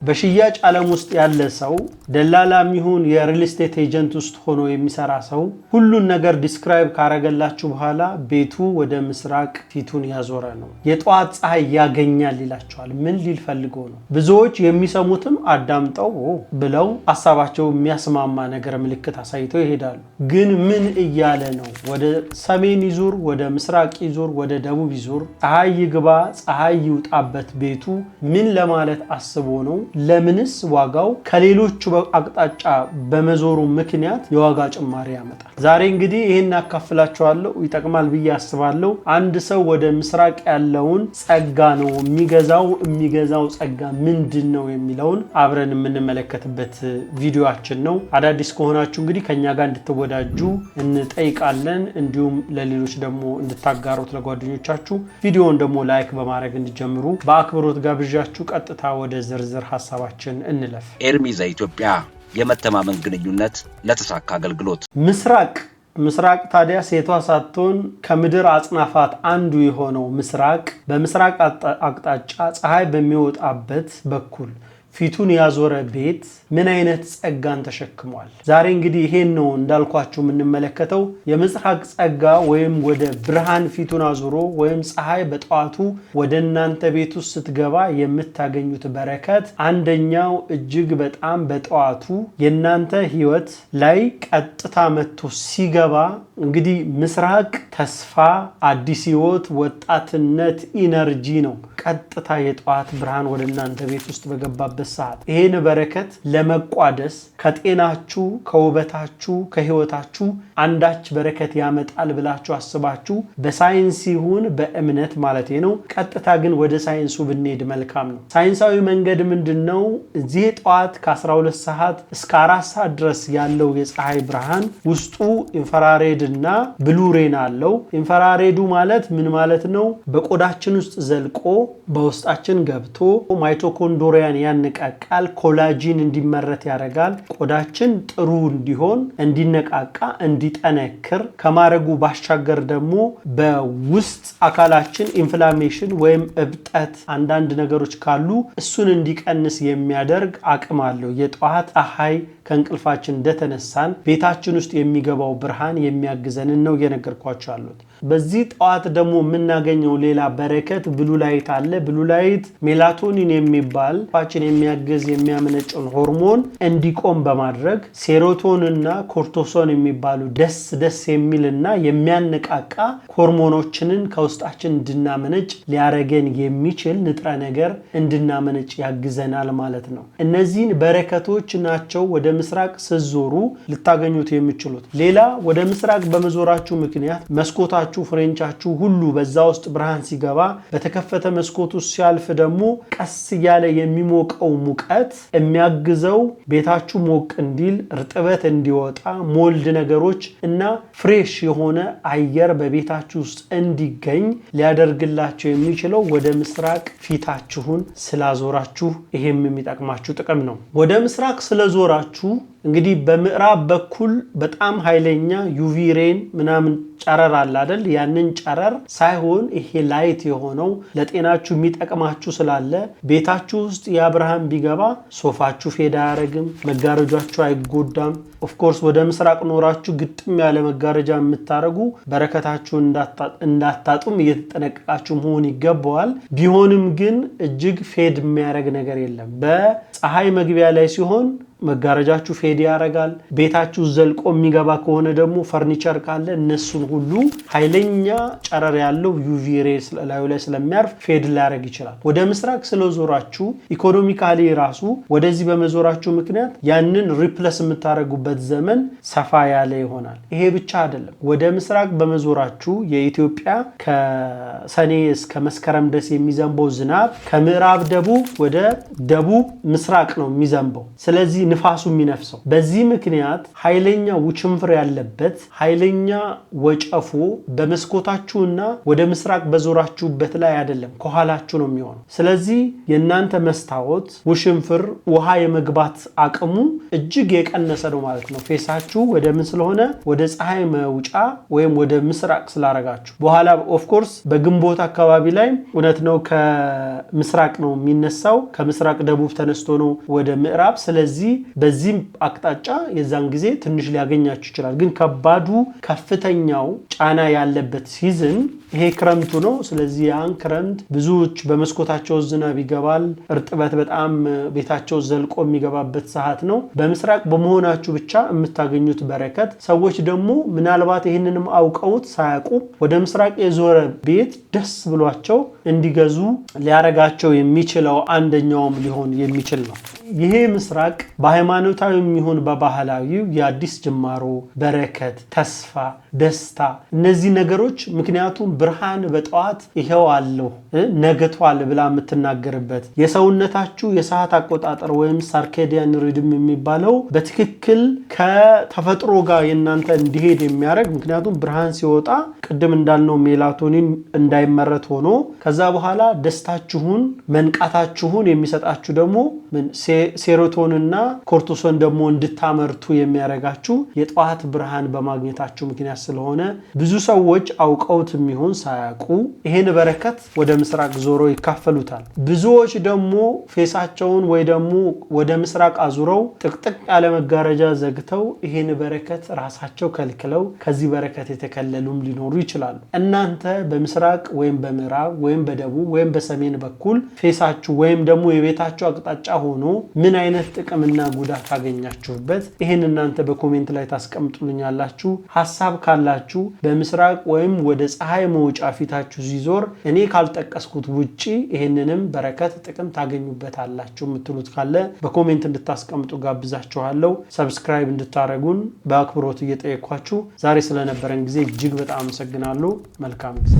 በሽያጭ ዓለም ውስጥ ያለ ሰው ደላላም ይሁን የሪል ስቴት ኤጀንት ውስጥ ሆኖ የሚሰራ ሰው ሁሉን ነገር ዲስክራይብ ካረገላችሁ በኋላ ቤቱ ወደ ምስራቅ ፊቱን ያዞረ ነው። የጧት ፀሐይ ያገኛል ይላቸዋል። ምን ሊል ፈልጎ ነው? ብዙዎች የሚሰሙትም አዳምጠው ብለው ሐሳባቸው የሚያስማማ ነገር ምልክት አሳይተው ይሄዳሉ። ግን ምን እያለ ነው? ወደ ሰሜን ይዙር፣ ወደ ምስራቅ ይዙር፣ ወደ ደቡብ ይዙር፣ ፀሐይ ይግባ፣ ፀሐይ ይውጣበት ቤቱ ምን ለማለት አስቦ ነው? ለምንስ ዋጋው ከሌሎቹ አቅጣጫ በመዞሩ ምክንያት የዋጋ ጭማሪ ያመጣል? ዛሬ እንግዲህ ይሄን አካፍላችኋለሁ፣ ይጠቅማል ብዬ አስባለሁ። አንድ ሰው ወደ ምስራቅ ያለውን ጸጋ ነው የሚገዛው ጸጋ ምንድነው የሚለውን አብረን የምንመለከትበት ቪዲዮአችን ነው። አዳዲስ ከሆናችሁ እንግዲህ ከኛ ጋር እንድትወዳጁ እንጠይቃለን። እንዲሁም ለሌሎች ደግሞ እንድታጋሩት ለጓደኞቻችሁ፣ ቪዲዮውን ደግሞ ላይክ በማድረግ እንዲጀምሩ በአክብሮት ጋብዣችሁ ቀጥታ ወደ ዝርዝር ሐሳባችን እንለፍ። ኤርሚ ዘኢትዮጵያ የመተማመን ግንኙነት ለተሳካ አገልግሎት። ምስራቅ ታዲያ ሴቷ ሳትሆን ከምድር አጽናፋት አንዱ የሆነው ምስራቅ በምስራቅ አቅጣጫ ፀሐይ በሚወጣበት በኩል ፊቱን ያዞረ ቤት ምን አይነት ጸጋን ተሸክሟል? ዛሬ እንግዲህ ይሄን ነው እንዳልኳችሁ የምንመለከተው። የምስራቅ ጸጋ ወይም ወደ ብርሃን ፊቱን አዙሮ ወይም ፀሐይ በጠዋቱ ወደ እናንተ ቤት ውስጥ ስትገባ የምታገኙት በረከት አንደኛው እጅግ በጣም በጠዋቱ የእናንተ ህይወት ላይ ቀጥታ መጥቶ ሲገባ እንግዲህ ምስራቅ ተስፋ፣ አዲስ ህይወት፣ ወጣትነት፣ ኢነርጂ ነው። ቀጥታ የጠዋት ብርሃን ወደ እናንተ ቤት ውስጥ በገባበት ሰዓት ይሄን በረከት ለመቋደስ ከጤናችሁ፣ ከውበታችሁ፣ ከህይወታችሁ አንዳች በረከት ያመጣል ብላችሁ አስባችሁ በሳይንስ ይሁን በእምነት ማለት ነው። ቀጥታ ግን ወደ ሳይንሱ ብንሄድ መልካም ነው። ሳይንሳዊ መንገድ ምንድነው? እዚህ ጠዋት ከ12 ሰዓት እስከ 4 ሰዓት ድረስ ያለው የፀሐይ ብርሃን ውስጡ ኢንፍራሬድ እና ብሉሬን አለው። ኢንፍራሬዱ ማለት ምን ማለት ነው? በቆዳችን ውስጥ ዘልቆ በውስጣችን ገብቶ ማይቶኮንድሪያን ያነቃቃል፣ ኮላጂን እንዲመረት ያደርጋል። ቆዳችን ጥሩ እንዲሆን፣ እንዲነቃቃ፣ እንዲጠነክር ከማድረጉ ባሻገር ደግሞ በውስጥ አካላችን ኢንፍላሜሽን ወይም እብጠት አንዳንድ ነገሮች ካሉ እሱን እንዲቀንስ የሚያደርግ አቅም አለው። የጠዋት ፀሐይ ከእንቅልፋችን እንደተነሳን ቤታችን ውስጥ የሚገባው ብርሃን የሚያግዘንን ነው እየነገርኳችሁ ያሉት። በዚህ ጠዋት ደግሞ የምናገኘው ሌላ በረከት ብሉ ላይት አለ። ብሉ ላይት ሜላቶኒን የሚባል ፋችን የሚያግዝ የሚያመነጨውን ሆርሞን እንዲቆም በማድረግ ሴሮቶንና ኮርቲሶን የሚባሉ ደስ የሚልና የሚያነቃቃ ሆርሞኖችንን ከውስጣችን እንድናመነጭ ሊያረገን የሚችል ንጥረ ነገር እንድናመነጭ ያግዘናል ማለት ነው። እነዚህን በረከቶች ናቸው ወደ ምስራቅ ስትዞሩ ልታገኙት የሚችሉት። ሌላ ወደ ምስራቅ በመዞራችሁ ምክንያት መስኮታችሁ፣ ፍሬንቻችሁ ሁሉ በዛ ውስጥ ብርሃን ሲገባ በተከፈተ መስኮት ውስጥ ሲያልፍ ደግሞ ቀስ እያለ የሚሞቀው ሙቀት የሚያግዘው ቤታችሁ ሞቅ እንዲል፣ እርጥበት እንዲወጣ፣ ሞልድ ነገሮች እና ፍሬሽ የሆነ አየር በቤታችሁ ውስጥ እንዲገኝ ሊያደርግላቸው የሚችለው ወደ ምስራቅ ፊታችሁን ስላዞራችሁ ይሄም የሚጠቅማችሁ ጥቅም ነው። ወደ ምስራቅ ስለዞራችሁ እንግዲህ በምዕራብ በኩል በጣም ኃይለኛ ዩቪ ሬን ምናምን ጨረር አለ አይደል? ያንን ጨረር ሳይሆን ይሄ ላይት የሆነው ለጤናችሁ የሚጠቅማችሁ ስላለ ቤታችሁ ውስጥ ያ ብርሃን ቢገባ ሶፋችሁ ፌዳ አያረግም፣ መጋረጃችሁ አይጎዳም። ኦፍ ኮርስ ወደ ምስራቅ ኖራችሁ ግጥም ያለ መጋረጃ የምታረጉ በረከታችሁን እንዳታጡም እየተጠነቀቃችሁ መሆን ይገባዋል። ቢሆንም ግን እጅግ ፌድ የሚያደርግ ነገር የለም። በፀሐይ መግቢያ ላይ ሲሆን መጋረጃችሁ ፌድ ያረጋል። ቤታችሁ ዘልቆ የሚገባ ከሆነ ደግሞ ፈርኒቸር ካለ እነሱን ሁሉ ኃይለኛ ጨረር ያለው ዩቪ ሬ ላዩ ላይ ስለሚያርፍ ፌድ ሊያረግ ይችላል። ወደ ምስራቅ ስለዞራችሁ ኢኮኖሚካሊ ራሱ ወደዚህ በመዞራችሁ ምክንያት ያንን ሪፕለስ የምታረጉበት ዘመን ሰፋ ያለ ይሆናል። ይሄ ብቻ አይደለም። ወደ ምስራቅ በመዞራችሁ የኢትዮጵያ ከሰኔ እስከ መስከረም ድረስ የሚዘንበው ዝናብ ከምዕራብ ደቡብ ወደ ደቡብ ምስራቅ ነው የሚዘንበው። ስለዚህ ንፋሱ የሚነፍሰው። በዚህ ምክንያት ኃይለኛ ውችንፍር ያለበት ኃይለኛ ወጨፎ በመስኮታችሁና ወደ ምስራቅ በዞራችሁበት ላይ አይደለም፣ ከኋላችሁ ነው የሚሆነው። ስለዚህ የእናንተ መስታወት ውሽንፍር ውሃ የመግባት አቅሙ እጅግ የቀነሰ ነው ማለት ነው። ፌሳችሁ ወደ ምን ስለሆነ ወደ ፀሐይ መውጫ ወይም ወደ ምስራቅ ስላረጋችሁ። በኋላ ኦፍ ኮርስ በግንቦት አካባቢ ላይ እውነት ነው ከምስራቅ ነው የሚነሳው፣ ከምስራቅ ደቡብ ተነስቶ ነው ወደ ምዕራብ። ስለዚህ በዚህ አቅጣጫ የዛን ጊዜ ትንሽ ሊያገኛችሁ ይችላል። ግን ከባዱ ከፍተኛው ጫና ያለበት ሲዝን ይሄ ክረምቱ ነው። ስለዚህ ያን ክረምት ብዙዎች በመስኮታቸው ዝናብ ይገባል፣ እርጥበት በጣም ቤታቸው ዘልቆ የሚገባበት ሰዓት ነው። በምስራቅ በመሆናችሁ ብቻ የምታገኙት በረከት፣ ሰዎች ደግሞ ምናልባት ይህንንም አውቀውት ሳያውቁ ወደ ምስራቅ የዞረ ቤት ደስ ብሏቸው እንዲገዙ ሊያረጋቸው የሚችለው አንደኛውም ሊሆን የሚችል ነው። ይሄ ምስራቅ በሃይማኖታዊ የሚሆን በባህላዊው የአዲስ ጅማሮ፣ በረከት፣ ተስፋ፣ ደስታ እነዚህ ነገሮች ምክንያቱም ብርሃን በጠዋት ይሄው አለው ነገቷል ብላ የምትናገርበት የሰውነታችሁ የሰዓት አቆጣጠር ወይም ሳርኬዲያን ሪድም የሚባለው በትክክል ከተፈጥሮ ጋር የናንተ እንዲሄድ የሚያደርግ ምክንያቱም ብርሃን ሲወጣ ቅድም እንዳልነው ሜላቶኒን እንዳይመረት ሆኖ ከዛ በኋላ ደስታችሁን መንቃታችሁን የሚሰጣችሁ ደግሞ ሴሮቶንና ኮርቲሶን ደግሞ እንድታመርቱ የሚያረጋችሁ የጠዋት ብርሃን በማግኘታችሁ ምክንያት ስለሆነ ብዙ ሰዎች አውቀውት የሚሆን ሳያውቁ ይሄን በረከት ወደ ምስራቅ ዞሮ ይካፈሉታል። ብዙዎች ደግሞ ፌሳቸውን ወይ ደግሞ ወደ ምስራቅ አዙረው ጥቅጥቅ ያለ መጋረጃ ዘግተው ይሄን በረከት ራሳቸው ከልክለው ከዚህ በረከት የተከለሉም ሊኖሩ ይችላሉ። እናንተ በምስራቅ ወይም በምዕራብ ወይም በደቡብ ወይም በሰሜን በኩል ፌሳችሁ ወይም ደግሞ የቤታችሁ አቅጣጫ ሆኖ ምን አይነት ጥቅምና ጉዳት አገኛችሁበት? ይሄን እናንተ በኮሜንት ላይ ታስቀምጡልኛላችሁ። ሐሳብ ካላችሁ በምስራቅ ወይም ወደ ፀሐይ መውጫ ፊታችሁ ሲዞር እኔ ካልጠቀስኩት ውጪ ይሄንንም በረከት ጥቅም ታገኙበታላችሁ የምትሉት ካለ በኮሜንት እንድታስቀምጡ ጋብዛችኋለሁ። ሰብስክራይብ እንድታረጉን በአክብሮት እየጠየኳችሁ ዛሬ ስለነበረን ጊዜ እጅግ በጣም አመሰግናለሁ። መልካም ጊዜ